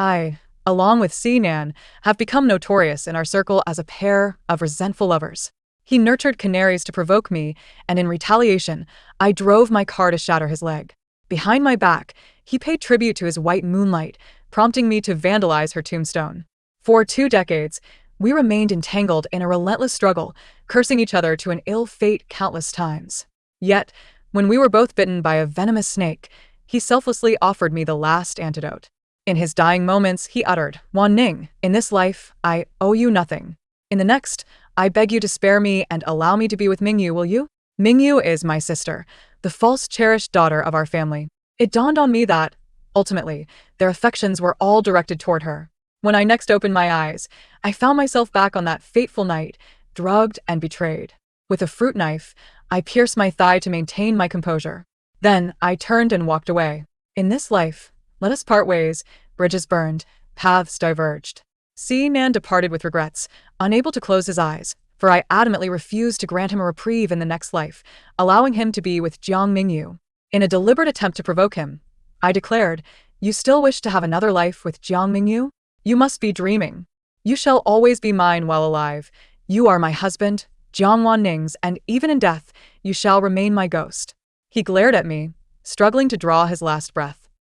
I, along with Nan, have become notorious in our circle as a pair of resentful lovers. He nurtured canaries to provoke me, and in retaliation, I drove my car to shatter his leg. Behind my back, he paid tribute to his white moonlight, prompting me to vandalize her tombstone. For 2 decades, we remained entangled in a relentless struggle, cursing each other to an ill fate countless times. Yet, when we were both bitten by a venomous snake, he selflessly offered me the last antidote. In his dying moments, he uttered, "Wan Ning, in this life, I owe you nothing. In the next, I beg you to spare me and allow me to be with Mingyu, will you?" Mingyu is my sister, the false cherished daughter of our family. It dawned on me that, ultimately, their affections were all directed toward her. When I next opened my eyes, I found myself back on that fateful night, drugged and betrayed. With a fruit knife, I pierced my thigh to maintain my composure. Then, I turned and walked away. In this life, let us part ways, bridges burned, paths diverged. Nan departed with regrets, unable to close his eyes, for I adamantly refused to grant him a reprieve in the next life, allowing him to be with Jiang Mingyu. In a deliberate attempt to provoke him, I declared, "You still wish to have another life with Jiang Mingyu? You must be dreaming. You shall always be mine while alive. You are my husband, Jiang Wanning's, and even in death, you shall remain my ghost." He glared at me, struggling to draw his last breath.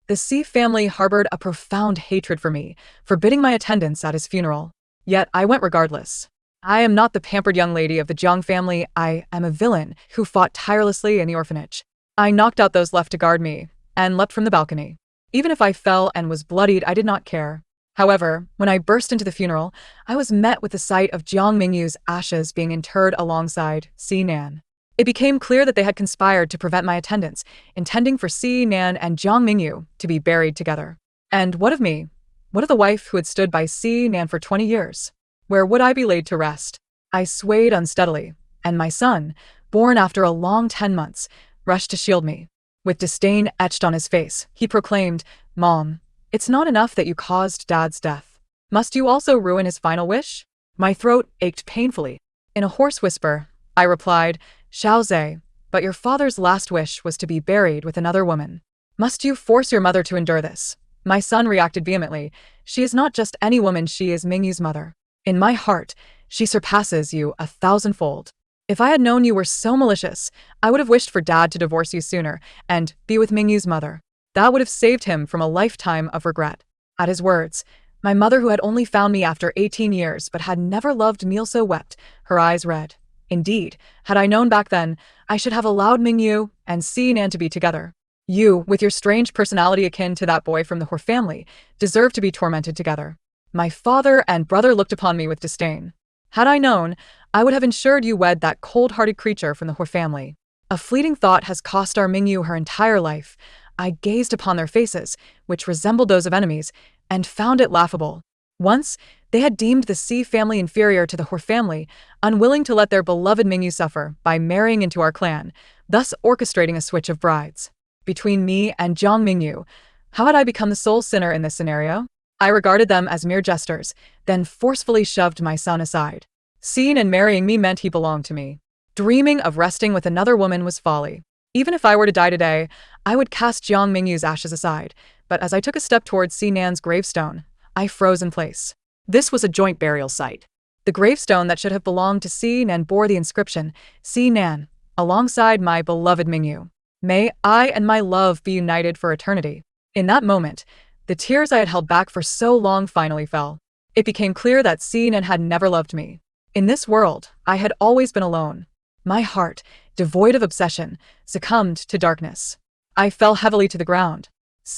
The C family harbored a profound hatred for me, forbidding my attendance at his funeral. Yet I went regardless. I am not the pampered young lady of the Jiang family. I am a villain who fought tirelessly in the orphanage. I knocked out those left to guard me, and leapt from the balcony. Even if I fell and was bloodied, I did not care. However, when I burst into the funeral, I was met with the sight of Jiang Mingyu's ashes being interred alongside Nan. It became clear that they had conspired to prevent my attendance, intending for Nan and Jiang Mingyu to be buried together. And what of me? What of the wife who had stood by Nan for 20 years? Where would I be laid to rest? I swayed unsteadily, and my son, born after a long 10 months, rushed to shield me. With disdain etched on his face, he proclaimed, "Mom, it's not enough that you caused Dad's death. Must you also ruin his final wish?" My throat ached painfully. In a hoarse whisper, I replied, "Xiaozhe, but your father's last wish was to be buried with another woman. Must you force your mother to endure this?" My son reacted vehemently. "She is not just any woman, she is Mingyu's mother. In my heart, she surpasses you 1,000-fold. If I had known you were so malicious, I would have wished for Dad to divorce you sooner and be with Mingyu's mother. That would have saved him from a lifetime of regret." At his words, my mother, who had only found me after 18 years but had never loved me, so wept, her eyes red. Indeed, had I known back then, I should have allowed Mingyu and Nan to be together. You, with your strange personality akin to that boy from the Hor family, deserve to be tormented together. My father and brother looked upon me with disdain. Had I known, I would have ensured you wed that cold-hearted creature from the Hor family. A fleeting thought has cost our Mingyu her entire life. I gazed upon their faces, which resembled those of enemies, and found it laughable. Once, they had deemed the C family inferior to the Hor family, unwilling to let their beloved Mingyu suffer by marrying into our clan, thus orchestrating a switch of brides. Between me and Jiang Mingyu, how had I become the sole sinner in this scenario? I regarded them as mere jesters, then forcefully shoved my son aside. Seeing and marrying me meant he belonged to me. Dreaming of resting with another woman was folly. Even if I were to die today, I would cast Jiang Mingyu's ashes aside, but as I took a step towards Nan's gravestone, I froze in place. This was a joint burial site. The gravestone that should have belonged to Nan bore the inscription, Nan, alongside my beloved Mingyu. May I and my love be united for eternity. In that moment, the tears I had held back for so long finally fell. It became clear that Nan had never loved me. In this world, I had always been alone. My heart, devoid of obsession, succumbed to darkness. I fell heavily to the ground.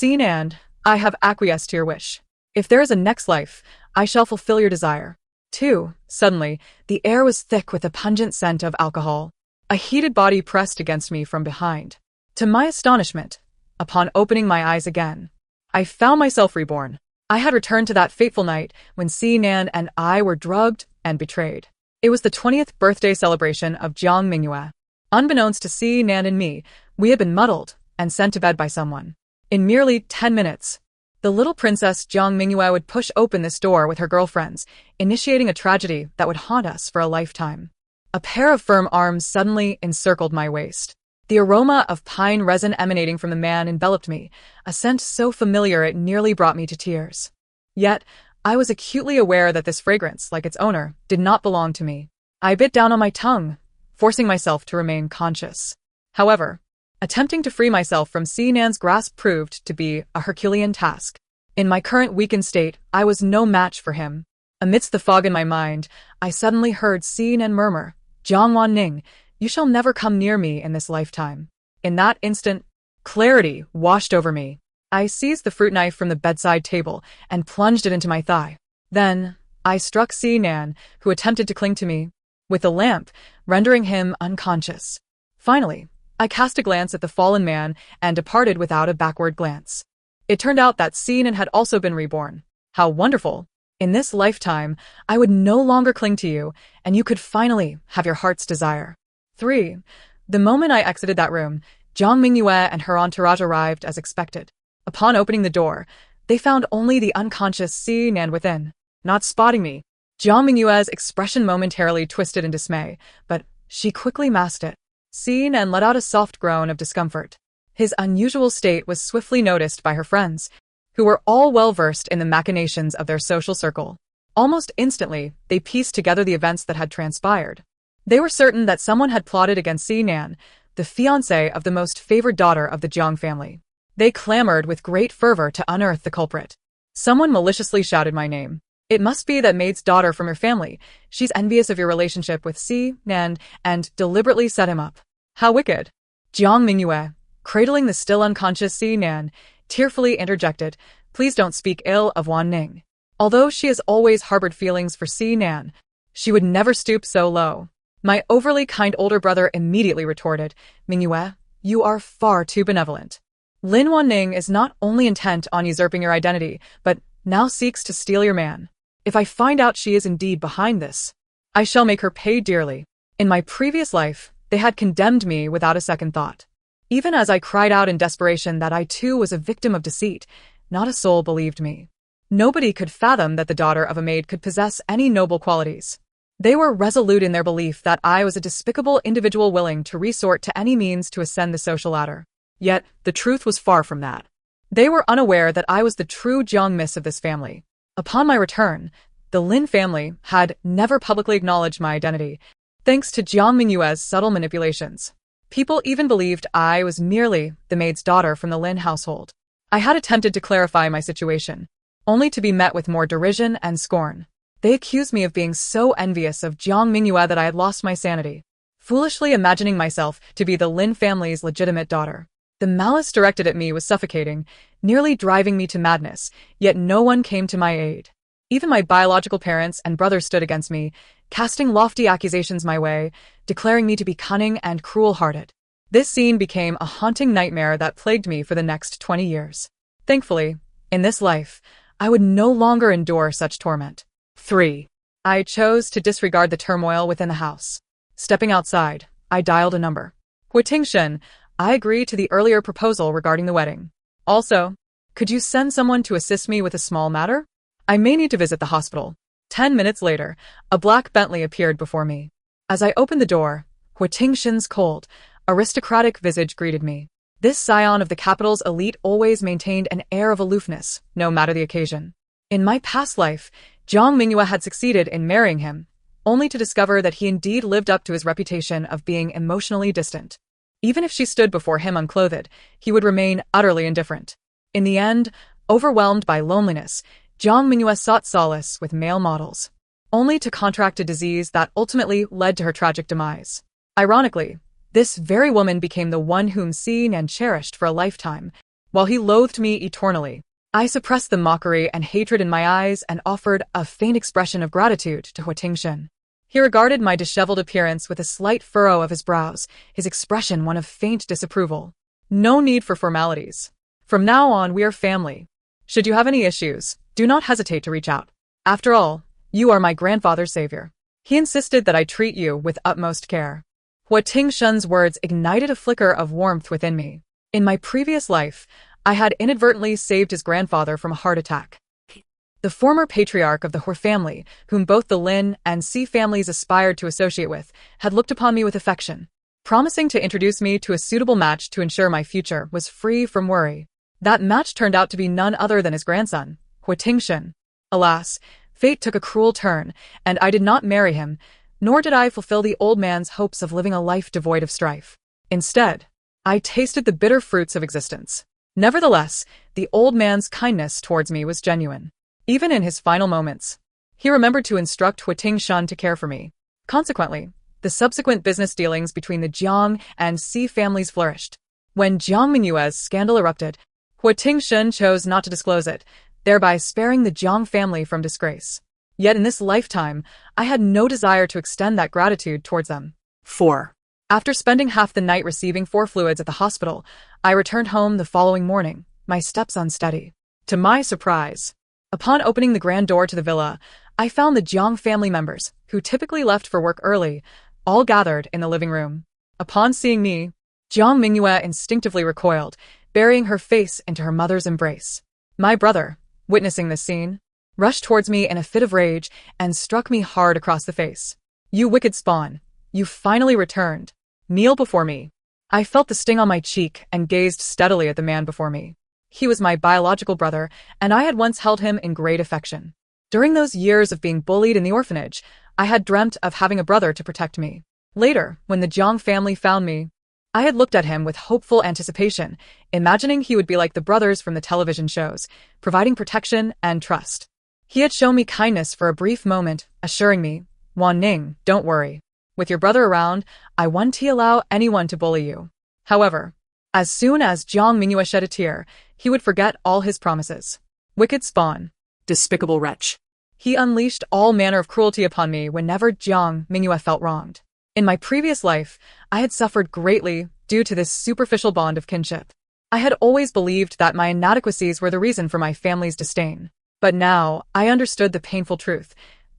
Nan, I have acquiesced to your wish. If there is a next life, I shall fulfill your desire. 2. Suddenly, the air was thick with a pungent scent of alcohol. A heated body pressed against me from behind. To my astonishment, upon opening my eyes again, I found myself reborn. I had returned to that fateful night when Nan and I were drugged and betrayed. It was the 20th birthday celebration of Jiang Mingyu. Unbeknownst to Nan and me, we had been muddled and sent to bed by someone. In merely 10 minutes, the little princess Jiang Mingyu would push open this door with her girlfriends, initiating a tragedy that would haunt us for a lifetime. A pair of firm arms suddenly encircled my waist. The aroma of pine resin emanating from the man enveloped me, a scent so familiar it nearly brought me to tears. Yet, I was acutely aware that this fragrance, like its owner, did not belong to me. I bit down on my tongue, forcing myself to remain conscious. However, attempting to free myself from Nan's grasp proved to be a Herculean task. In my current weakened state, I was no match for him. Amidst the fog in my mind, I suddenly heard Nan murmur, "Jiang Ning, you shall never come near me in this lifetime." In that instant, clarity washed over me. I seized the fruit knife from the bedside table and plunged it into my thigh. Then, I struck Nan, who attempted to cling to me, with the lamp, rendering him unconscious. Finally, I cast a glance at the fallen man and departed without a backward glance. It turned out that Nan had also been reborn. How wonderful! In this lifetime, I would no longer cling to you, and you could finally have your heart's desire. 3. The moment I exited that room, Jiang Mingyue and her entourage arrived as expected. Upon opening the door, they found only the unconscious Nan within. Not spotting me, Jiang Mingyue's expression momentarily twisted in dismay, but she quickly masked it. Nan let out a soft groan of discomfort. His unusual state was swiftly noticed by her friends, who were all well-versed in the machinations of their social circle. Almost instantly, they pieced together the events that had transpired. They were certain that someone had plotted against Nan, the fiancée of the most favored daughter of the Jiang family. They clamored with great fervor to unearth the culprit. Someone maliciously shouted my name. "It must be that maid's daughter from your family. She's envious of your relationship with Nan and deliberately set him up." How wicked! Jiang Mingyue, cradling the still unconscious Nan, tearfully interjected, "Please don't speak ill of Ning. Although she has always harbored feelings for Nan, she would never stoop so low." My overly kind older brother immediately retorted, "Mingyue, you are far too benevolent. Lin Ning is not only intent on usurping your identity, but now seeks to steal your man. If I find out she is indeed behind this, I shall make her pay dearly." In my previous life, they had condemned me without a second thought. Even as I cried out in desperation that I too was a victim of deceit, not a soul believed me. Nobody could fathom that the daughter of a maid could possess any noble qualities. They were resolute in their belief that I was a despicable individual willing to resort to any means to ascend the social ladder. Yet, the truth was far from that. They were unaware that I was the true Jiang miss of this family. Upon my return, the Lin family had never publicly acknowledged my identity, thanks to Jiang Mingyue's subtle manipulations. People even believed I was merely the maid's daughter from the Lin household. I had attempted to clarify my situation, only to be met with more derision and scorn. They accused me of being so envious of Jiang Mingyue that I had lost my sanity, foolishly imagining myself to be the Lin family's legitimate daughter. The malice directed at me was suffocating, nearly driving me to madness, yet no one came to my aid. Even my biological parents and brothers stood against me, casting lofty accusations my way, declaring me to be cunning and cruel-hearted. This scene became a haunting nightmare that plagued me for the next 20 years. Thankfully, in this life, I would no longer endure such torment. 3. I chose to disregard the turmoil within the house. Stepping outside, I dialed a number. Huiting, I agree to the earlier proposal regarding the wedding. Also, could you send someone to assist me with a small matter? I may need to visit the hospital. 10 minutes later, a black Bentley appeared before me. As I opened the door, Huiting's cold, aristocratic visage greeted me. This scion of the capital's elite always maintained an air of aloofness, no matter the occasion. In my past life, Jiang Mingyue had succeeded in marrying him, only to discover that he indeed lived up to his reputation of being emotionally distant. Even if she stood before him unclothed, he would remain utterly indifferent. In the end, overwhelmed by loneliness, Jiang Mingyue sought solace with male models, only to contract a disease that ultimately led to her tragic demise. Ironically, this very woman became the one whom Nan cherished for a lifetime, while he loathed me eternally. I suppressed the mockery and hatred in my eyes and offered a faint expression of gratitude to Huiting. He regarded my disheveled appearance with a slight furrow of his brows, his expression one of faint disapproval. "No need for formalities. From now on, we are family. Should you have any issues, do not hesitate to reach out. After all, you are my grandfather's savior. He insisted that I treat you with utmost care." Huiting's words ignited a flicker of warmth within me. In my previous life, I had inadvertently saved his grandfather from a heart attack. The former patriarch of the Hu family, whom both the Lin and Si families aspired to associate with, had looked upon me with affection. Promising to introduce me to a suitable match to ensure my future was free from worry. That match turned out to be none other than his grandson, Huiting. Alas, fate took a cruel turn, and I did not marry him, nor did I fulfill the old man's hopes of living a life devoid of strife. Instead, I tasted the bitter fruits of existence. Nevertheless, the old man's kindness towards me was genuine. Even in his final moments, he remembered to instruct Huiting Shun to care for me. Consequently, the subsequent business dealings between the Jiang and Si families flourished. When Jiang Mingyue's scandal erupted, Huiting Shun chose not to disclose it, thereby sparing the Jiang family from disgrace. Yet in this lifetime, I had no desire to extend that gratitude towards them. 4. After spending half the night receiving 4 fluids at the hospital, I returned home the following morning, my steps unsteady. To my surprise, upon opening the grand door to the villa, I found the Jiang family members, who typically left for work early, all gathered in the living room. Upon seeing me, Jiang Mingyue instinctively recoiled, burying her face into her mother's embrace. My brother, witnessing this scene, rushed towards me in a fit of rage and struck me hard across the face. "You wicked spawn, you finally returned. Kneel before me." I felt the sting on my cheek and gazed steadily at the man before me. He was my biological brother, and I had once held him in great affection. During those years of being bullied in the orphanage, I had dreamt of having a brother to protect me. Later, when the Jiang family found me, I had looked at him with hopeful anticipation, imagining he would be like the brothers from the television shows, providing protection and trust. He had shown me kindness for a brief moment, assuring me, "Wan Ning, don't worry. With your brother around, I won't allow anyone to bully you." However, as soon as Jiang Mingyue shed a tear, he would forget all his promises. Wicked spawn. Despicable wretch. He unleashed all manner of cruelty upon me whenever Jiang Mingyue felt wronged. In my previous life, I had suffered greatly due to this superficial bond of kinship. I had always believed that my inadequacies were the reason for my family's disdain. But now, I understood the painful truth.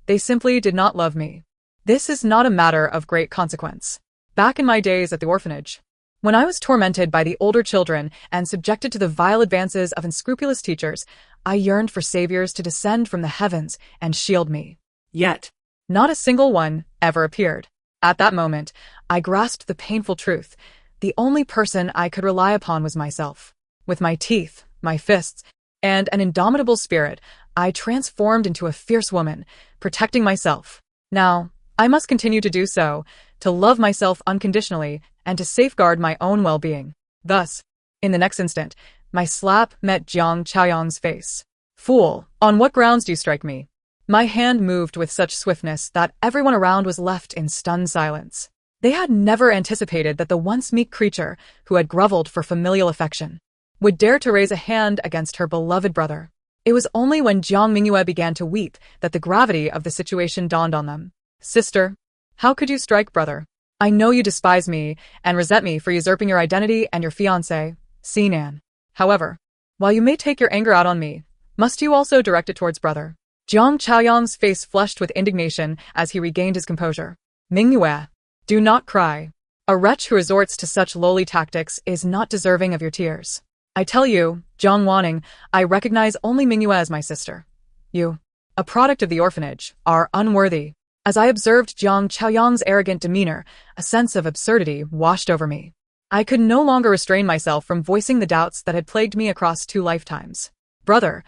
They simply did not love me. This is not a matter of great consequence. Back in my days at the orphanage, when I was tormented by the older children and subjected to the vile advances of unscrupulous teachers, I yearned for saviors to descend from the heavens and shield me. Yet, not a single one ever appeared. At that moment, I grasped the painful truth. The only person I could rely upon was myself. With my teeth, my fists, and an indomitable spirit, I transformed into a fierce woman, protecting myself. Now, I must continue to do so, to love myself unconditionally, and to safeguard my own well-being. Thus, in the next instant, my slap met Jiang Chaoyang's face. "Fool, on what grounds do you strike me?" My hand moved with such swiftness that everyone around was left in stunned silence. They had never anticipated that the once meek creature, who had groveled for familial affection, would dare to raise a hand against her beloved brother. It was only when Jiang Mingyue began to weep that the gravity of the situation dawned on them. "Sister, how could you strike brother? I know you despise me and resent me for usurping your identity and your fiancé, Sinan. However, while you may take your anger out on me, must you also direct it towards brother?" Jiang Chaoyang's face flushed with indignation as he regained his composure. "Mingyue, do not cry. A wretch who resorts to such lowly tactics is not deserving of your tears. I tell you, Jiang Wanning, I recognize only Mingyue as my sister. You, a product of the orphanage, are unworthy." As I observed Jiang Chaoyang's arrogant demeanor, a sense of absurdity washed over me. I could no longer restrain myself from voicing the doubts that had plagued me across 2 lifetimes. "Brother,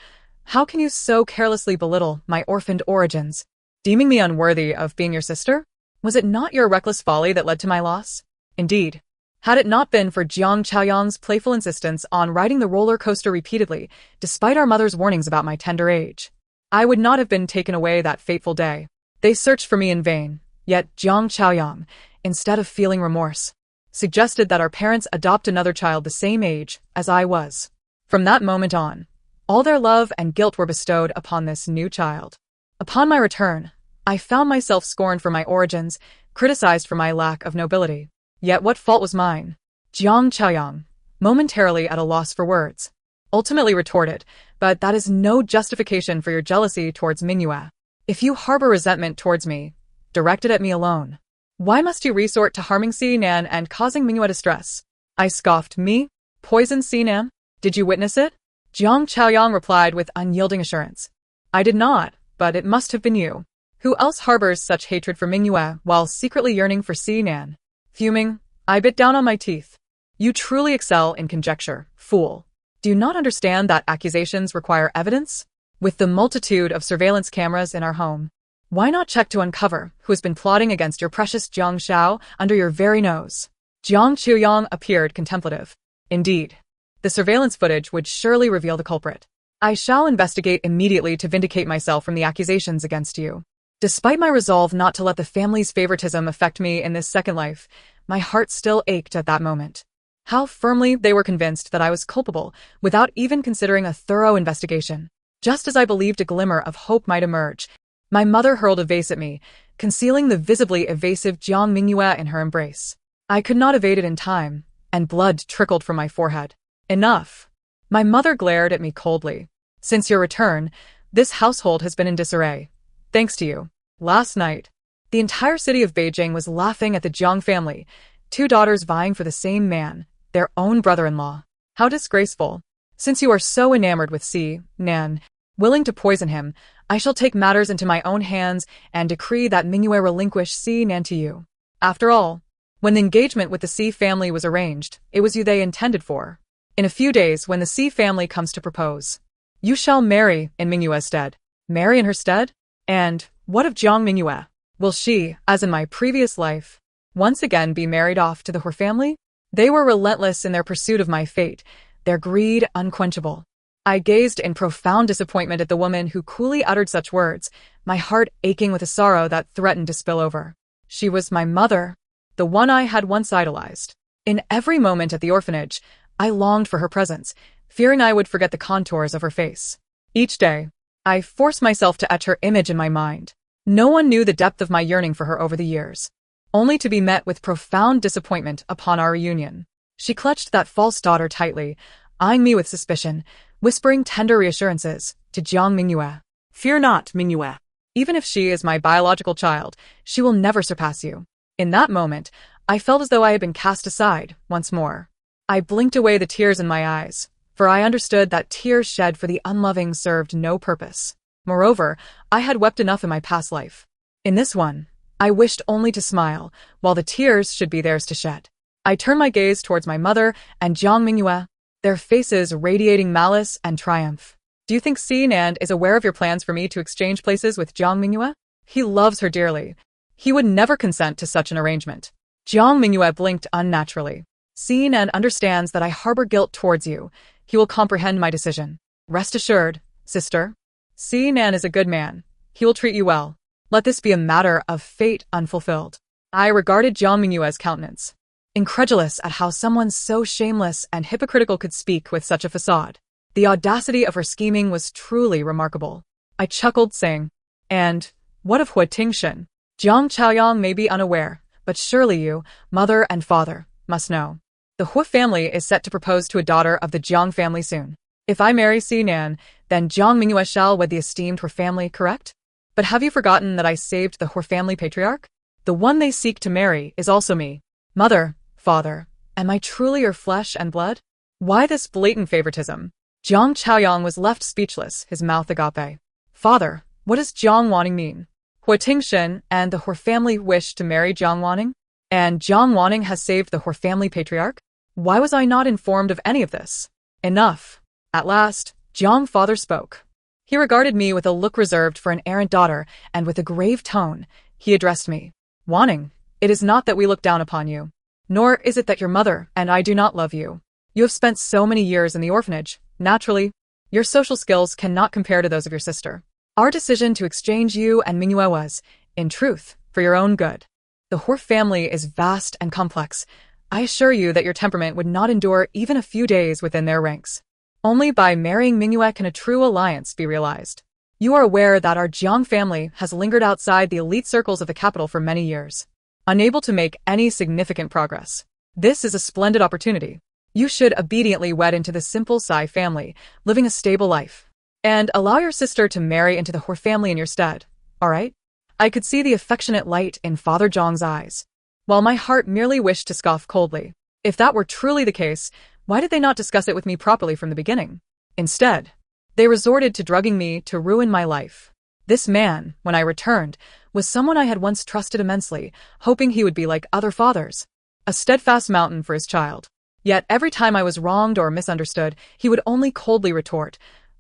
how can you so carelessly belittle my orphaned origins, deeming me unworthy of being your sister? Was it not your reckless folly that led to my loss? Indeed, had it not been for Jiang Chaoyang's playful insistence on riding the roller coaster repeatedly, despite our mother's warnings about my tender age, I would not have been taken away that fateful day. They searched for me in vain, yet Jiang Chaoyang, instead of feeling remorse, suggested that our parents adopt another child the same age as I was. From that moment on, all their love and guilt were bestowed upon this new child. Upon my return, I found myself scorned for my origins, criticized for my lack of nobility. Yet what fault was mine? Jiang Chaoyang, momentarily at a loss for words, ultimately retorted, "But that is no justification for your jealousy towards Mingyue. If you harbor resentment towards me, direct it at me alone. Why must you resort to harming Sinan and causing Mingyue distress?" I scoffed. "Me? Poison Sinan? Did you witness it?" Jiang Chaoyang replied with unyielding assurance. "I did not, but it must have been you. Who else harbors such hatred for Mingyue while secretly yearning for Sinan?" Fuming, I bit down on my teeth. "You truly excel in conjecture, fool. Do you not understand that accusations require evidence? With the multitude of surveillance cameras in our home, why not check to uncover who has been plotting against your precious Jiang Xiao under your very nose? Jiang Chuyang appeared contemplative. Indeed, the surveillance footage would surely reveal the culprit. I shall investigate immediately to vindicate myself from the accusations against you. Despite my resolve not to let the family's favoritism affect me in this second life, my heart still ached at that moment. How firmly they were convinced that I was culpable, without even considering a thorough investigation. Just as I believed a glimmer of hope might emerge, my mother hurled a vase at me, concealing the visibly evasive Jiang Mingyue in her embrace. I could not evade it in time, and blood trickled from my forehead. Enough. My mother glared at me coldly. Since your return, this household has been in disarray. Thanks to you. Last night, the entire city of Beijing was laughing at the Jiang family, two daughters vying for the same man, their own brother-in-law. How disgraceful. Since you are so enamored with Si Nan, willing to poison him, I shall take matters into my own hands and decree that Mingyue relinquish Si Nan to you. After all, when the engagement with the Si family was arranged, it was you they intended for. In a few days, when the Si family comes to propose, you shall marry in Mingyue's stead. Marry in her stead? And what of Jiang Mingyue? Will she, as in my previous life, once again be married off to the He family? They were relentless in their pursuit of my fate, their greed unquenchable. I gazed in profound disappointment at the woman who coolly uttered such words, my heart aching with a sorrow that threatened to spill over. She was my mother, the one I had once idolized. In every moment at the orphanage, I longed for her presence, fearing I would forget the contours of her face. Each day, I forced myself to etch her image in my mind. No one knew the depth of my yearning for her over the years, only to be met with profound disappointment upon our reunion. She clutched that false daughter tightly, eyeing me with suspicion, whispering tender reassurances to Jiang Mingyue. Fear not, Mingyue. Even if she is my biological child, she will never surpass you. In that moment, I felt as though I had been cast aside once more. I blinked away the tears in my eyes, for I understood that tears shed for the unloving served no purpose. Moreover, I had wept enough in my past life. In this one, I wished only to smile, while the tears should be theirs to shed. I turned my gaze towards my mother and Jiang Mingyue, their faces radiating malice and triumph. Do you think Si Nan is aware of your plans for me to exchange places with Jiang Mingyue? He loves her dearly. He would never consent to such an arrangement. Jiang Mingyue blinked unnaturally. Si Nan understands that I harbor guilt towards you. He will comprehend my decision. Rest assured, sister. Si Nan is a good man. He will treat you well. Let this be a matter of fate unfulfilled. I regarded Jiang Mingyue's countenance, incredulous at how someone so shameless and hypocritical could speak with such a facade. The audacity of her scheming was truly remarkable. I chuckled, saying, and what of Hu Tingshen? Jiang Chaoyang may be unaware, but surely you, mother and father, must know. The Hu family is set to propose to a daughter of the Jiang family soon. If I marry Si Nan, then Jiang Mingyue shall wed the esteemed Hu family, correct? But have you forgotten that I saved the Hu family patriarch? The one they seek to marry is also me. Mother, father, am I truly your flesh and blood? Why this blatant favoritism? Jiang Chaoyang was left speechless, his mouth agape. Father, what does Jiang Wanning mean? Hu Tingshen and the Hu family wish to marry Jiang Wanning? And Jiang Wanning has saved the Hu family patriarch? Why was I not informed of any of this? Enough. At last, Jiang father spoke. He regarded me with a look reserved for an errant daughter, and with a grave tone, he addressed me. Wanning, it is not that we look down upon you, nor is it that your mother and I do not love you. You have spent so many years in the orphanage. Naturally, your social skills cannot compare to those of your sister. Our decision to exchange you and Mingyue was, in truth, for your own good. The Hu family is vast and complex. I assure you that your temperament would not endure even a few days within their ranks. Only by marrying Mingyue can a true alliance be realized. You are aware that our Jiang family has lingered outside the elite circles of the capital for many years, unable to make any significant progress. This is a splendid opportunity. You should obediently wed into the simple Si family, living a stable life, and allow your sister to marry into the Hu family in your stead, all right? I could see the affectionate light in Father Zhang's eyes, while my heart merely wished to scoff coldly. If that were truly the case, why did they not discuss it with me properly from the beginning? Instead, they resorted to drugging me to ruin my life. This man, when I returned, was someone I had once trusted immensely, hoping he would be like other fathers, a steadfast mountain for his child. Yet every time I was wronged or misunderstood, he would only coldly retort,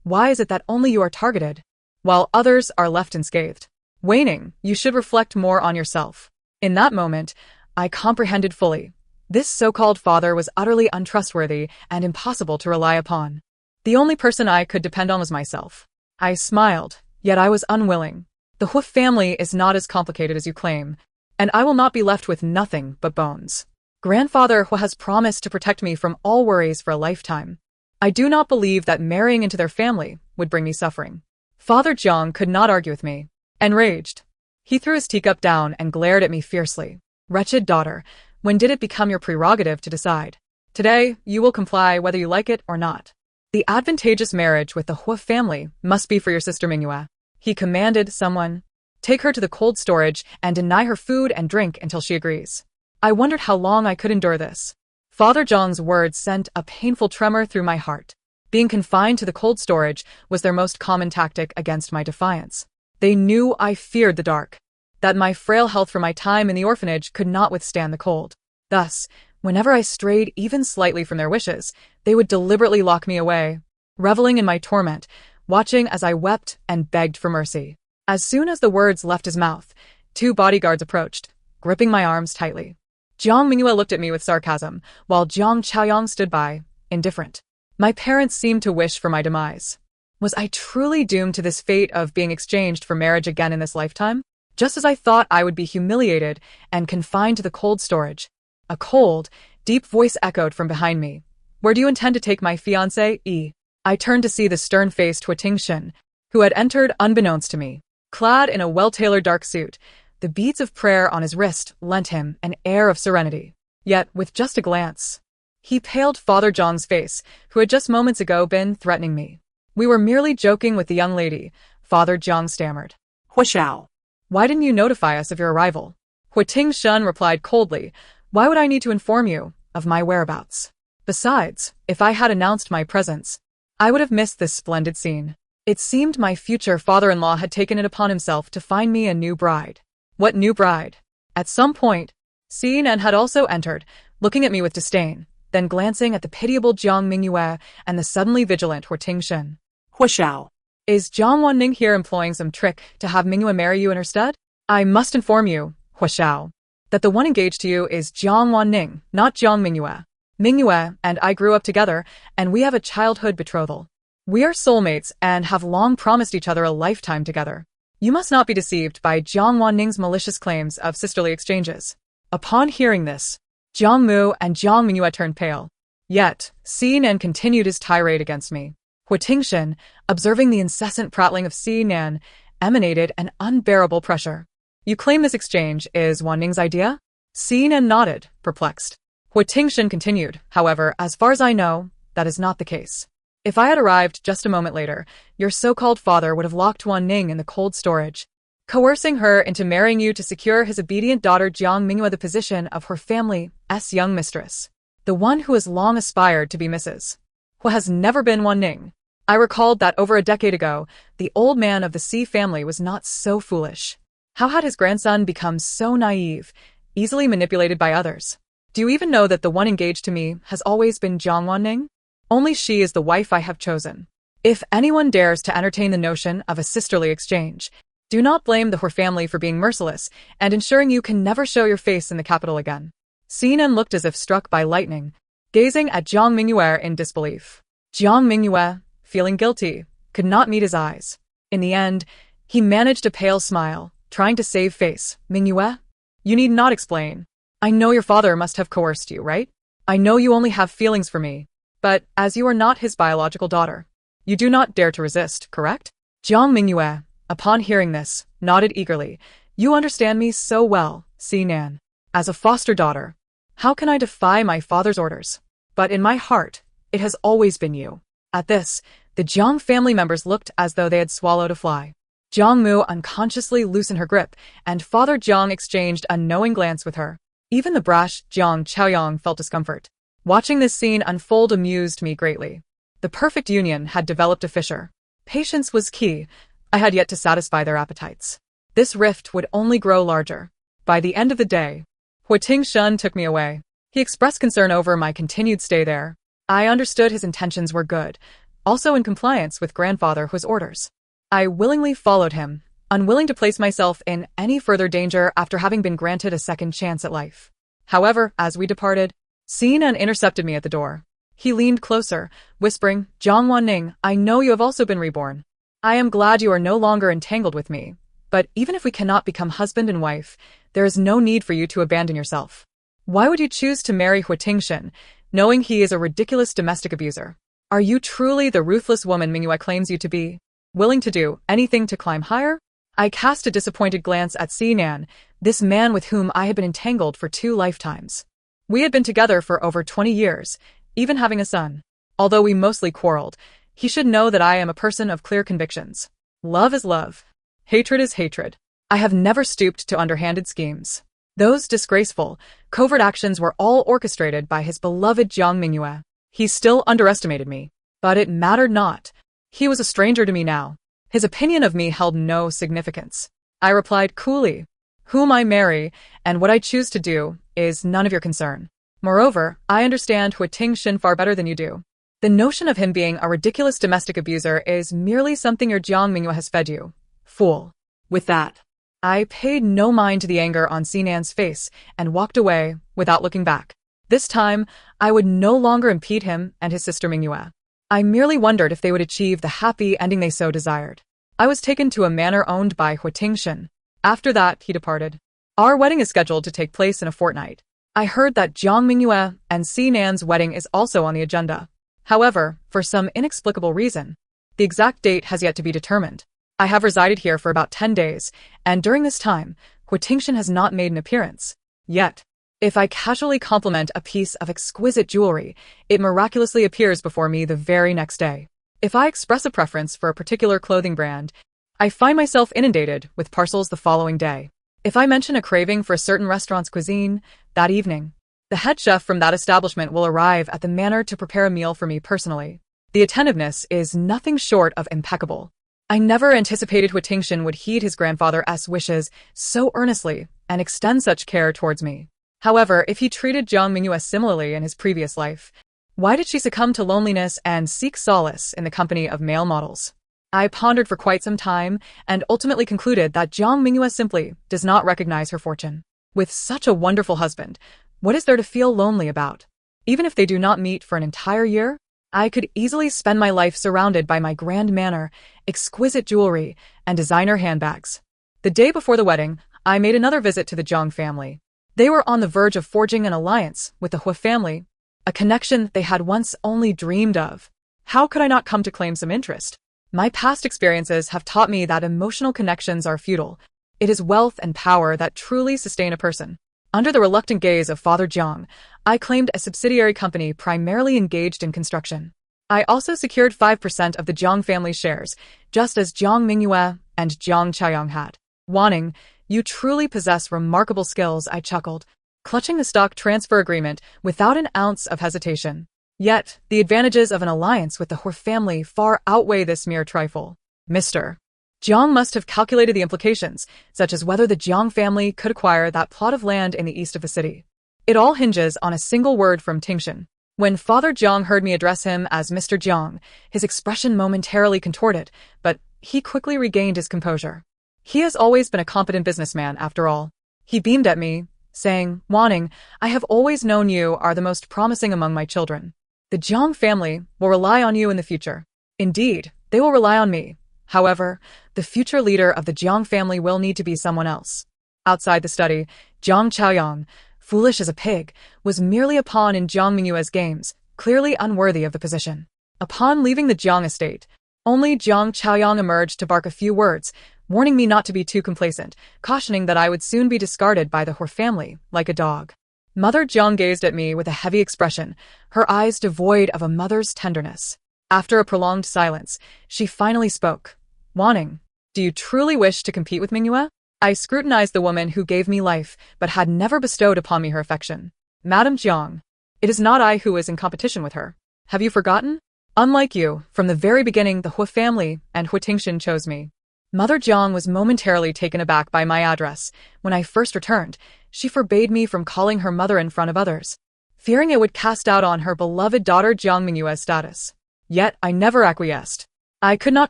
Why is it that only you are targeted, while others are left unscathed? Waning, you should reflect more on yourself. In that moment, I comprehended fully. This so-called father was utterly untrustworthy and impossible to rely upon. The only person I could depend on was myself. I smiled, yet I was unwilling. The Hoof family is not as complicated as you claim, and I will not be left with nothing but bones. Grandfather Hu has promised to protect me from all worries for a lifetime. I do not believe that marrying into their family would bring me suffering. Father Jiang could not argue with me. Enraged, he threw his teacup down and glared at me fiercely. Wretched daughter, when did it become your prerogative to decide? Today, you will comply whether you like it or not. The advantageous marriage with the Hua family must be for your sister Mingyue. He commanded someone. Take her to the cold storage and deny her food and drink until she agrees. I wondered how long I could endure this. Father Zhang's words sent a painful tremor through my heart. Being confined to the cold storage was their most common tactic against my defiance. They knew I feared the dark, that my frail health from my time in the orphanage could not withstand the cold. Thus, whenever I strayed even slightly from their wishes, they would deliberately lock me away, reveling in my torment, watching as I wept and begged for mercy. As soon as the words left his mouth, 2 bodyguards approached, gripping my arms tightly. Jiang Mingyue looked at me with sarcasm, while Jiang Chaoyang stood by, indifferent. My parents seemed to wish for my demise. Was I truly doomed to this fate of being exchanged for marriage again in this lifetime? Just as I thought I would be humiliated and confined to the cold storage, a cold, deep voice echoed from behind me. Where do you intend to take my fiancé? I turned to see the stern-faced Huiting Shen, who had entered unbeknownst to me. Clad in a well-tailored dark suit, the beads of prayer on his wrist lent him an air of serenity. Yet, with just a glance, he paled Father Zhang's face, who had just moments ago been threatening me. We were merely joking with the young lady, Father Jiang stammered. Huashao. Why didn't you notify us of your arrival? Huiting Shen replied coldly. Why would I need to inform you of my whereabouts? Besides, if I had announced my presence, I would have missed this splendid scene. It seemed my future father-in-law had taken it upon himself to find me a new bride. What new bride? At some point, Xinan had also entered, looking at me with disdain, then glancing at the pitiable Jiang Mingyue and the suddenly vigilant Huiting Shen. Huashao. Is Jiang Wanning here employing some trick to have Mingyue marry you in her stead? I must inform you, Huashao, that the one engaged to you is Jiang Wanning, not Jiang Mingyue. Mingyue and I grew up together, and we have a childhood betrothal. We are soulmates and have long promised each other a lifetime together. You must not be deceived by Jiang Wanning's malicious claims of sisterly exchanges. Upon hearing this, Jiang Mu and Jiang Mingyue turned pale. Yet, Xinan continued his tirade against me. Huiting Shen, observing the incessant prattling of Xinan, emanated an unbearable pressure. You claim this exchange is Wanning's idea? Xinan nodded, perplexed. Huiting Shen continued, however, as far as I know, that is not the case. If I had arrived just a moment later, your so-called father would have locked Wanning in the cold storage, coercing her into marrying you to secure his obedient daughter Jiang Mingyue the position of her family's young mistress, the one who has long aspired to be Mrs. Who has never been Wanning. I recalled that over a decade ago, the old man of the Xi family was not so foolish. How had his grandson become so naive, easily manipulated by others? Do you even know that the one engaged to me has always been Jiang Wanning? Only she is the wife I have chosen. If anyone dares to entertain the notion of a sisterly exchange, do not blame the Hu family for being merciless and ensuring you can never show your face in the capital again. Xinan looked as if struck by lightning, gazing at Jiang Mingyue in disbelief. Jiang Mingyue, feeling guilty, could not meet his eyes. In the end, he managed a pale smile, trying to save face. Mingyue, you need not explain. I know your father must have coerced you, right? I know you only have feelings for me, but as you are not his biological daughter, you do not dare to resist, correct? Jiang Mingyue, upon hearing this, nodded eagerly. You understand me so well, Xinan. As a foster daughter, how can I defy my father's orders? But in my heart, it has always been you. At this, the Jiang family members looked as though they had swallowed a fly. Jiang Mu unconsciously loosened her grip, and Father Jiang exchanged a knowing glance with her. Even the brash Jiang Chaoyang felt discomfort. Watching this scene unfold amused me greatly. The perfect union had developed a fissure. Patience was key. I had yet to satisfy their appetites. This rift would only grow larger. By the end of the day, Huiting Shen took me away. He expressed concern over my continued stay there. I understood his intentions were good, also in compliance with grandfather's orders. I willingly followed him, unwilling to place myself in any further danger after having been granted a second chance at life. However, as we departed, Sinan intercepted me at the door. He leaned closer, whispering, "Jiang Wanning, I know you have also been reborn. I am glad you are no longer entangled with me, but even if we cannot become husband and wife, there is no need for you to abandon yourself. Why would you choose to marry Huitingxin, knowing he is a ridiculous domestic abuser? Are you truly the ruthless woman Mingyue claims you to be, willing to do anything to climb higher?" I cast a disappointed glance at Sinan, this man with whom I had been entangled for 2 lifetimes. We had been together for over 20 years, even having a son. Although we mostly quarreled, he should know that I am a person of clear convictions. Love is love. Hatred is hatred. I have never stooped to underhanded schemes. Those disgraceful, covert actions were all orchestrated by his beloved Jiang Mingyue. He still underestimated me, but it mattered not. He was a stranger to me now. His opinion of me held no significance. I replied coolly, "Whom I marry, and what I choose to do, is none of your concern. Moreover, I understand Huitingxin far better than you do. The notion of him being a ridiculous domestic abuser is merely something your Jiang Mingyue has fed you. Fool." With that, I paid no mind to the anger on Sinan's face and walked away without looking back. This time, I would no longer impede him and his sister Mingyue. I merely wondered if they would achieve the happy ending they so desired. I was taken to a manor owned by Huitingxin. After that, he departed. Our wedding is scheduled to take place in a fortnight. I heard that Jiang Mingyue and Sinan's wedding is also on the agenda. However, for some inexplicable reason, the exact date has yet to be determined. I have resided here for about 10 days, and during this time, Huitingxin has not made an appearance. Yet, if I casually compliment a piece of exquisite jewelry, it miraculously appears before me the very next day. If I express a preference for a particular clothing brand, I find myself inundated with parcels the following day. If I mention a craving for a certain restaurant's cuisine, that evening, the head chef from that establishment will arrive at the manor to prepare a meal for me personally. The attentiveness is nothing short of impeccable. I never anticipated Huitingxin would heed his grandfather's wishes so earnestly and extend such care towards me. However, if he treated Jiang Mingyue similarly in his previous life, why did she succumb to loneliness and seek solace in the company of male models? I pondered for quite some time and ultimately concluded that Jiang Mingyue simply does not recognize her fortune. With such a wonderful husband, what is there to feel lonely about? Even if they do not meet for an entire year, I could easily spend my life surrounded by my grand manor, exquisite jewelry, and designer handbags. The day before the wedding, I made another visit to the Jiang family. They were on the verge of forging an alliance with the Hui family, a connection they had once only dreamed of. How could I not come to claim some interest? My past experiences have taught me that emotional connections are futile. It is wealth and power that truly sustain a person. Under the reluctant gaze of Father Jiang, I claimed a subsidiary company primarily engaged in construction. I also secured 5% of the Jiang family shares, just as Jiang Mingyue and Jiang Chaoyang had. Wanning, you truly possess remarkable skills, I chuckled, clutching the stock transfer agreement without an ounce of hesitation. Yet, the advantages of an alliance with the Hui family far outweigh this mere trifle. Mr. Jiang must have calculated the implications, such as whether the Jiang family could acquire that plot of land in the east of the city. It all hinges on a single word from Tingxin. When Father Jiang heard me address him as Mr. Jiang, his expression momentarily contorted, but he quickly regained his composure. He has always been a competent businessman, after all. He beamed at me, saying, "Wanning, I have always known you are the most promising among my children. The Jiang family will rely on you in the future. Indeed, they will rely on me. However, the future leader of the Jiang family will need to be someone else." Outside the study, Jiang Chaoyang, foolish as a pig, was merely a pawn in Jiang Mingyue's games, clearly unworthy of the position. Upon leaving the Jiang estate, only Jiang Chaoyang emerged to bark a few words, warning me not to be too complacent, cautioning that I would soon be discarded by the Hui family, like a dog. Mother Jiang gazed at me with a heavy expression, her eyes devoid of a mother's tenderness. After a prolonged silence, she finally spoke. "Wanning, do you truly wish to compete with Mingyue?" I scrutinized the woman who gave me life, but had never bestowed upon me her affection. "Madame Jiang, it is not I who is in competition with her. Have you forgotten? Unlike you, from the very beginning the Hui family and Huitingxin chose me." Mother Jiang was momentarily taken aback by my address. When I first returned, she forbade me from calling her mother in front of others, fearing it would cast doubt on her beloved daughter Jiang Mingyue's status. Yet I never acquiesced. I could not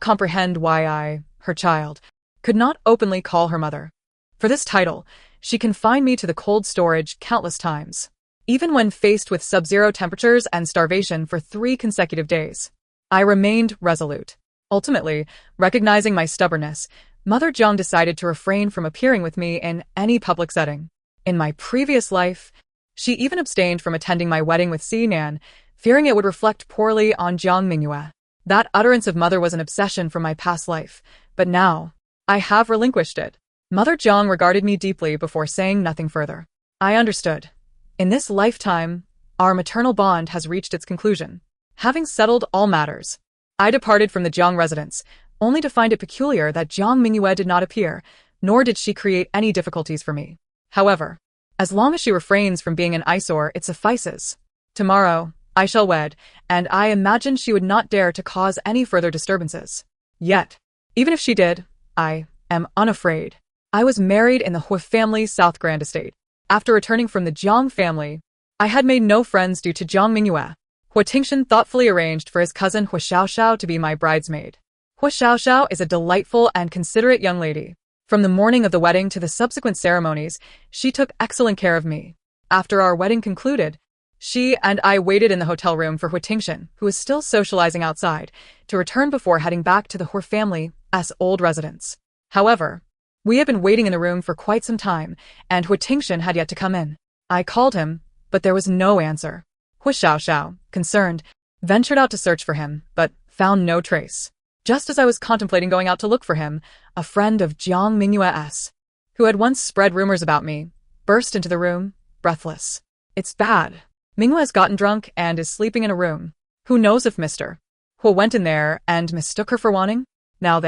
comprehend why I, her child, could not openly call her mother. For this title, she confined me to the cold storage countless times, even when faced with sub-zero temperatures and starvation for 3 consecutive days. I remained resolute. Ultimately, recognizing my stubbornness, Mother Jung decided to refrain from appearing with me in any public setting. In my previous life, she even abstained from attending my wedding with Sinan, fearing it would reflect poorly on Jiang Mingyue. That utterance of mother was an obsession from my past life, but now, I have relinquished it. Mother Jiang regarded me deeply before saying nothing further. I understood. In this lifetime, our maternal bond has reached its conclusion. Having settled all matters, I departed from the Jiang residence, only to find it peculiar that Jiang Mingyue did not appear, nor did she create any difficulties for me. However, as long as she refrains from being an eyesore, it suffices. Tomorrow, I shall wed, and I imagined she would not dare to cause any further disturbances. Yet, even if she did, I am unafraid. I was married in the Hu family's South Grand Estate. After returning from the Jiang family, I had made no friends due to Jiang Mingyue. Hu Tingshan thoughtfully arranged for his cousin Hu Xiaoxiao to be my bridesmaid. Hu Xiaoxiao is a delightful and considerate young lady. From the morning of the wedding to the subsequent ceremonies, she took excellent care of me. After our wedding concluded, she and I waited in the hotel room for Hu Tingshan, who was still socializing outside, to return before heading back to the Hu family's old residence. However, we had been waiting in the room for quite some time, and Hu Tingshan had yet to come in. I called him, but there was no answer. Hu Xiaoxiao, concerned, ventured out to search for him, but found no trace. Just as I was contemplating going out to look for him, a friend of Jiang Mingyue's, who had once spread rumors about me, burst into the room, breathless. It's bad. Mingyue has gotten drunk and is sleeping in a room. Who knows if Mr. Hu went in there and mistook her for Wanning? Now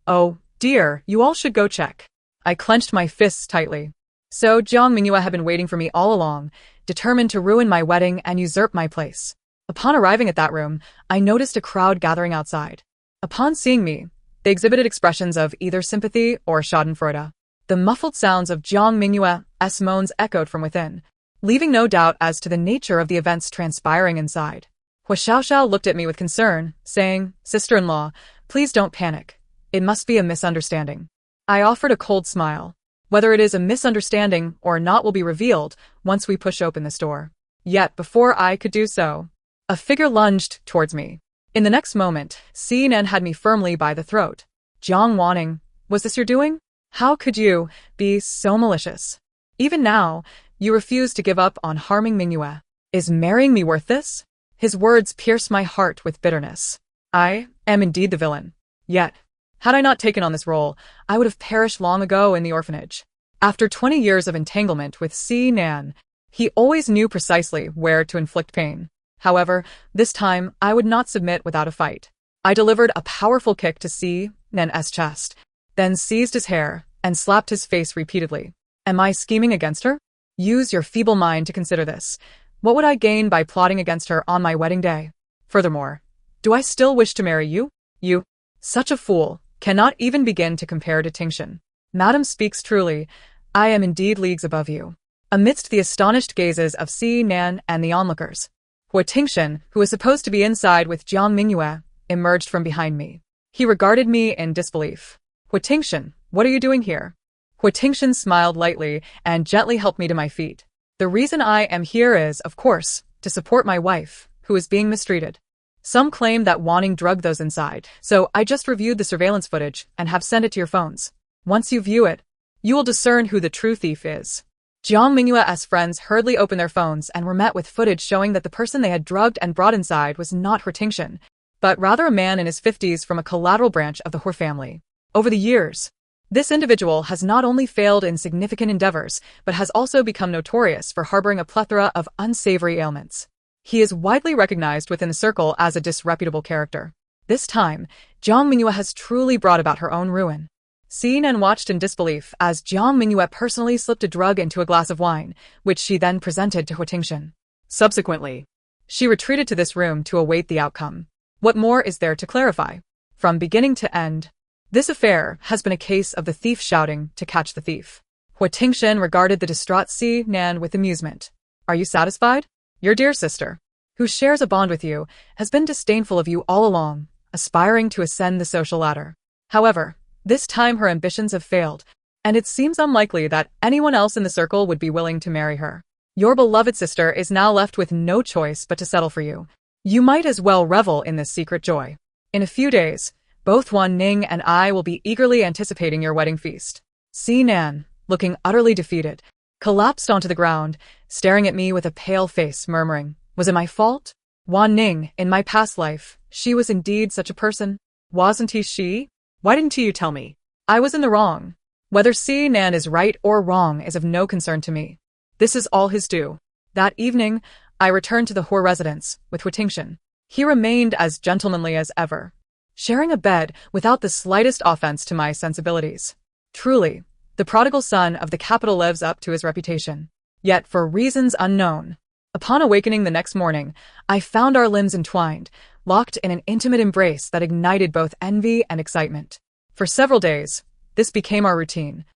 oh dear, you all should go check. I clenched my fists tightly. So Jiang Mingyue had been waiting for me all along, determined to ruin my wedding and usurp my place. Upon arriving at that room, I noticed a crowd gathering outside. Upon seeing me, they expressions of either sympathy or schadenfreude. The muffled sounds of Jiang Mingyue's moans echoed from within, leaving no doubt as to the nature of the events transpiring inside. Hu Xiaoxiao looked at me with concern, saying, "Sister-in-law, please don't panic. It must be a misunderstanding." I offered a cold smile. Whether it is a misunderstanding or not will be revealed once we push open this door. Yet before I could do so, a figure lunged towards me. In the next moment, Sinan had me firmly by the throat. "Jiang Wanning, was this your doing? How could you be so malicious? Even now, you refuse to give up on harming Mingyue. Is marrying me worth this?" His words pierced my heart with bitterness. I am indeed the villain. Yet, had I not taken on this role, I would have perished long ago in the orphanage. After 20 years of entanglement with Sinan, he always knew precisely where to inflict pain. However, this time, I would not submit without a fight. I delivered a powerful kick to Sinan's chest, then seized his hair and slapped his face repeatedly. Am I scheming against her? Use your feeble mind to consider this. What would I gain by plotting against her on my wedding day? Furthermore, do I still wish to marry you? You, such a fool, cannot even begin to compare to Tingshan. Madam speaks truly. I am indeed leagues above you. Amidst the astonished gazes of Sinan and the onlookers, Hu Tingshan, who was supposed to be inside with Jiang Mingyue, emerged from behind me. He regarded me in disbelief. Hu Tingshan, what are you doing here? Hu Tingshan smiled lightly and gently helped me to my feet. The reason I am here is, of course, to support my wife, who is being mistreated. Some claim that Wanning drugged those inside, so I just reviewed the surveillance footage and have sent it to your phones. Once you view it, you will discern who the true thief is. Jiang Mingyue's friends hurriedly opened their phones and were met with footage showing that the person they had drugged and brought inside was not Hu Tingshan, but rather a man in his 50s from a collateral branch of the Hu family. Over the years, this individual has not only failed in significant endeavors, but has also become notorious for harboring a plethora of unsavory ailments. He is widely recognized within the circle as a disreputable character. This time, Jiang Mingyue has truly brought about her own ruin. Sinan watched in disbelief as Jiang Mingyue personally slipped a drug into a glass of wine, which she then presented to Hu Tingshan. Subsequently, she retreated to this room to await the outcome. What more is there to clarify? From beginning to end, this affair has been a case of the thief shouting to catch the thief. Hu Tingshan regarded the distraught Sinan with amusement. Are you satisfied? Your dear sister. who shares a bond with you, has been disdainful of you all along, aspiring to ascend the social ladder. However, this time her ambitions have failed, and it seems unlikely that anyone else in the circle would be willing to marry her. Your beloved sister is now left with no choice but to settle for you. You might as well revel in this secret joy. In a few days, both Wan Ning and I will be eagerly anticipating your wedding feast. Nan, looking utterly defeated, collapsed onto the ground, staring at me with a pale face, murmuring, "Was it my fault? Wan Ning, in my past life, she was indeed such a person. Wasn't he she? Why didn't you tell me? I was in the wrong. Whether Nan is right or wrong is of no concern to me. This is all his due." That evening, I returned to the Hor residence with Huitingshan. He remained as gentlemanly as ever, sharing a bed without the slightest offense to my sensibilities. Truly, the prodigal son of the capital lives up to his reputation. Yet, for reasons unknown, upon awakening the next morning, I found our limbs entwined, locked in an intimate embrace that ignited both envy and excitement. For several days, this became our routine.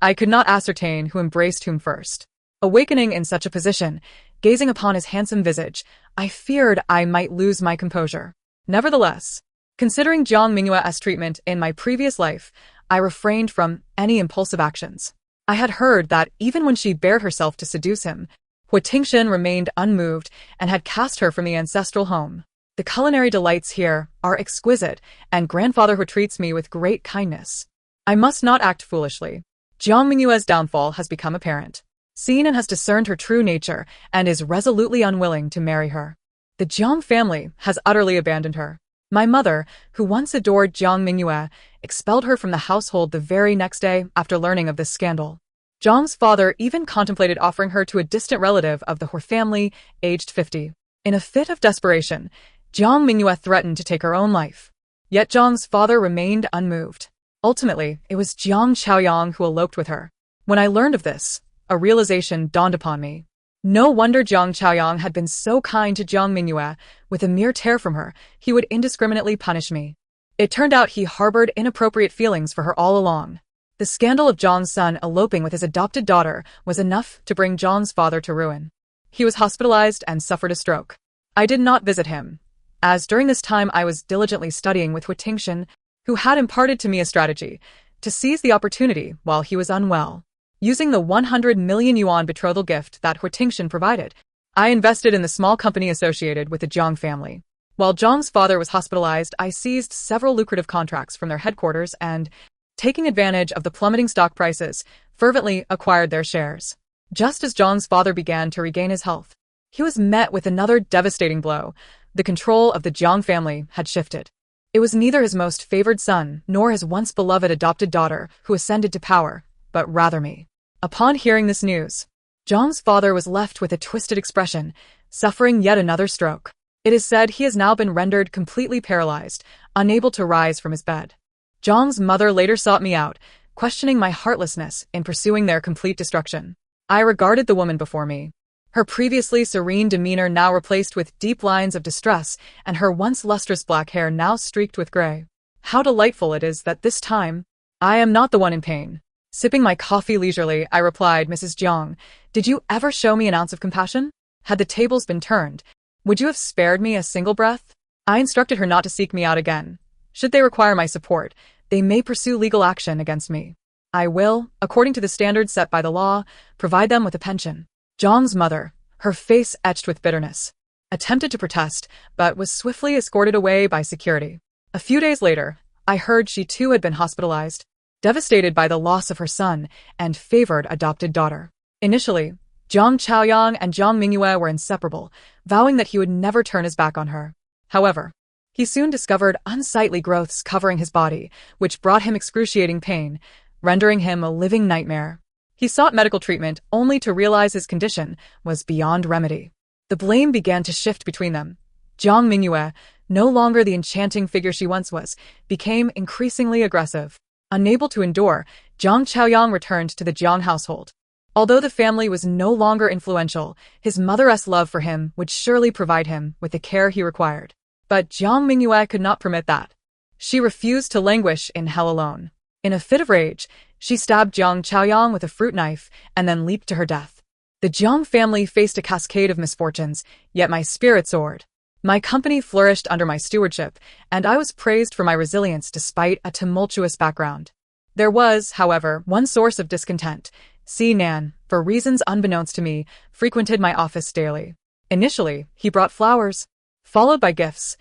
I could not ascertain who embraced whom first. Awakening in such a position, gazing upon his handsome visage, I feared I might lose my composure. Nevertheless, considering Jiang Minghua's treatment in my previous life, I refrained from any impulsive actions. I had heard that even when she bared herself to seduce him, Huitingshan remained unmoved and had cast her from the ancestral home. The culinary delights here are exquisite, and grandfather who treats me with great kindness. I must not act foolishly. Jiang Minghua's downfall has become apparent. Nan has discerned her true nature and is resolutely unwilling to marry her. The Jiang family has utterly abandoned her. My mother, who once adored Jiang Mingyue, expelled her from the household the very next day after learning of this scandal. Jiang's father even contemplated offering her to a distant relative of the Hor family, aged 50. In a fit of desperation, Jiang Mingyue threatened to take her own life. Yet Jiang's father remained unmoved. Ultimately, it was Jiang Chaoyang who eloped with her. When I learned of this, a realization dawned upon me. No wonder Jiang Chaoyang had been so kind to Jiang Mingyue. With a mere tear from her, he would indiscriminately punish me. It turned out he harbored inappropriate feelings for her all along. The scandal of Jiang's son eloping with his adopted daughter was enough to bring Jiang's father to ruin. He was hospitalized and suffered a stroke. I did not visit him, as during this time I was diligently studying with Huitingshan, who had imparted to me a strategy to seize the opportunity while he was unwell. Using the 100 million yuan betrothal gift that Huitingshan provided, I invested in the small company associated with the Jiang family. While Jiang's father was hospitalized, I seized several lucrative contracts from their headquarters and, taking advantage of the plummeting stock prices, fervently acquired their shares. Just as Jiang's father began to regain his health, he was met with another devastating blow. The control of the Jiang family had shifted. It was neither his most favored son nor his once beloved adopted daughter who ascended to power, but rather me. Upon hearing this news, Jiang's father was left with a twisted expression, suffering yet another stroke. It is said he has now been rendered completely paralyzed, unable to rise from his bed. Jiang's mother later sought me out, questioning my heartlessness in pursuing their complete destruction. I regarded the woman before me. Her previously serene demeanor now replaced with deep lines of distress, and her once lustrous black hair now streaked with gray. How delightful it is that this time, I am not the one in pain. Sipping my coffee leisurely, I replied, "Mrs. Jiang, did you ever show me an ounce of compassion? Had the tables been turned, would you have spared me a single breath?" I instructed her not to seek me out again. Should they require my support, they may pursue legal action against me. I will, according to the standards set by the law, provide them with a pension. Jiang's mother, her face etched with bitterness, attempted to protest, but was swiftly escorted away by security. A few days later, I heard she too had been hospitalized, devastated by the loss of her son and favored adopted daughter. Initially, Jiang Chaoyang and Jiang Mingyue were inseparable, vowing that he would never turn his back on her. However, he soon discovered unsightly growths covering his body, which brought him excruciating pain, rendering him a living nightmare. He sought medical treatment only to realize his condition was beyond remedy. The blame began to shift between them. Jiang Mingyue, no longer the enchanting figure she once was, became increasingly aggressive. Unable to endure, Jiang Chaoyang returned to the Jiang household. Although the family was no longer influential, his mother's love for him would surely provide him with the care he required. But Jiang Mingyue could not permit that. She refused to languish in hell alone. In a fit of rage, she stabbed Jiang Chaoyang with a fruit knife and then leaped to her death. The Jiang family faced a cascade of misfortunes, yet my spirit soared. My company flourished under my stewardship, and I was praised for my resilience despite a tumultuous background. There was, however, one source of discontent. Nan, for reasons unbeknownst to me, frequented my office daily. Initially, he brought flowers, followed by gifts,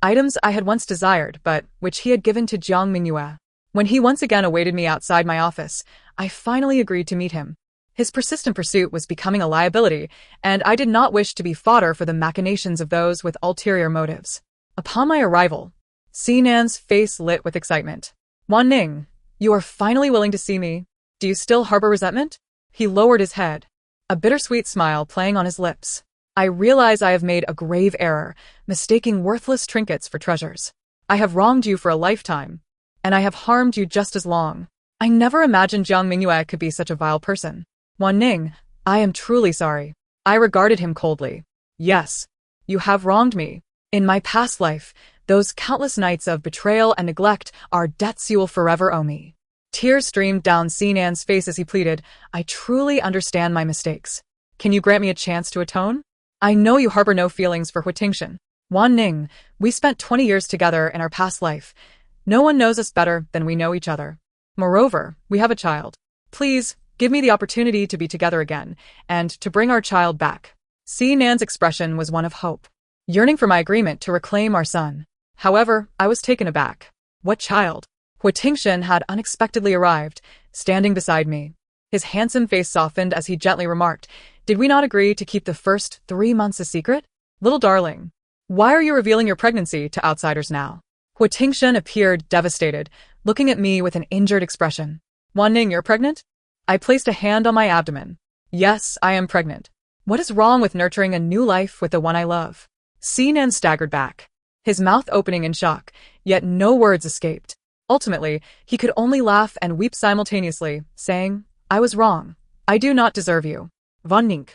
items I had once desired but which he had given to Jiang Mingyue. When he once again awaited me outside my office, I finally agreed to meet him. His persistent pursuit was becoming a liability, and I did not wish to be fodder for the machinations of those with ulterior motives. Upon my arrival, Nan's face lit with excitement. Wan Ning, you are finally willing to see me. Do you still harbor resentment? He lowered his head, a bittersweet smile playing on his lips. I realize I have made a grave error, mistaking worthless trinkets for treasures. I have wronged you for a lifetime, and I have harmed you just as long. I never imagined Jiang Mingyue could be such a vile person. Wan Ning, I am truly sorry. I regarded him coldly. Yes, you have wronged me. In my past life, those countless nights of betrayal and neglect are debts you will forever owe me. Tears streamed down Nan's face as he pleaded, I truly understand my mistakes. Can you grant me a chance to atone? I know you harbor no feelings for Hui. Wan Ning, we spent 20 years together in our past life. No one knows us better than we know each other. Moreover, we have a child. Please, give me the opportunity to be together again, and to bring our child back. Nan's expression was one of hope, yearning for my agreement to reclaim our son. However, I was taken aback. What child? Hui had unexpectedly arrived, standing beside me. His handsome face softened as he gently remarked, did we not agree to keep the first 3 months a secret? Little darling, why are you revealing your pregnancy to outsiders now? Hui appeared devastated, looking at me with an injured expression. Wan Ning, you're pregnant? I placed a hand on my abdomen. Yes, I am pregnant. What is wrong with nurturing a new life with the one I love? Nan staggered back, his mouth opening in shock, yet no words escaped. Ultimately, he could only laugh and weep simultaneously, saying, I was wrong. I do not deserve you. Wan Ning,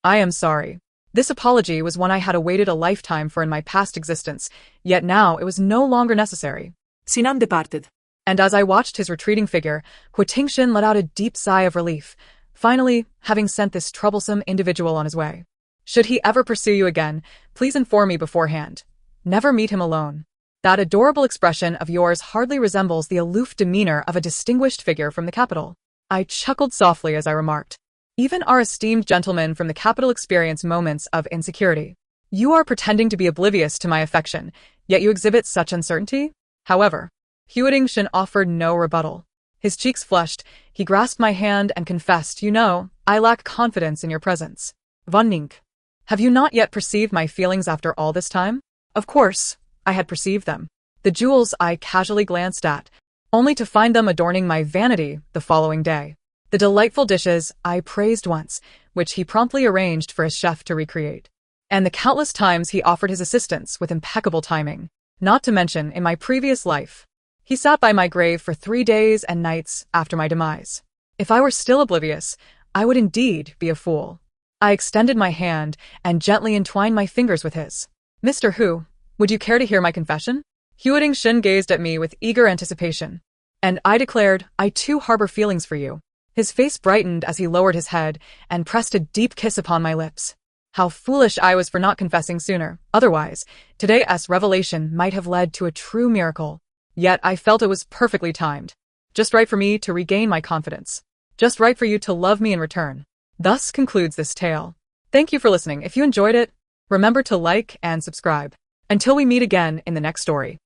I am sorry. This apology was one I had awaited a lifetime for in my past existence, yet now it was no longer necessary. Sinan departed. And as I watched his retreating figure, Hui let out a deep sigh of relief, finally having sent this troublesome individual on his way. Should he ever pursue you again, please inform me beforehand. Never meet him alone. That adorable expression of yours hardly resembles the aloof demeanor of a distinguished figure from the capital. I chuckled softly as I remarked. Even our esteemed gentlemen from the capital experience moments of insecurity. You are pretending to be oblivious to my affection, yet you exhibit such uncertainty? However, Hui offered no rebuttal. His cheeks flushed, he grasped my hand and confessed, you know, I lack confidence in your presence. Wan Ning, have you not yet perceived my feelings after all this time? Of course, I had perceived them. The jewels I casually glanced at, only to find them adorning my vanity the following day. The delightful dishes I praised once, which he promptly arranged for his chef to recreate. And the countless times he offered his assistance with impeccable timing. Not to mention, in my previous life, he sat by my grave for 3 days and nights after my demise. If I were still oblivious, I would indeed be a fool. I extended my hand and gently entwined my fingers with his. Mr. Hu, would you care to hear my confession? Hui gazed at me with eager anticipation. And I declared, I too harbor feelings for you. His face brightened as he lowered his head and pressed a deep kiss upon my lips. How foolish I was for not confessing sooner. Otherwise, today's revelation might have led to a true miracle. Yet I felt it was perfectly timed. Just right for me to regain my confidence. Just right for you to love me in return. Thus concludes this tale. Thank you for listening. If you enjoyed it, remember to like and subscribe. Until we meet again in the next story.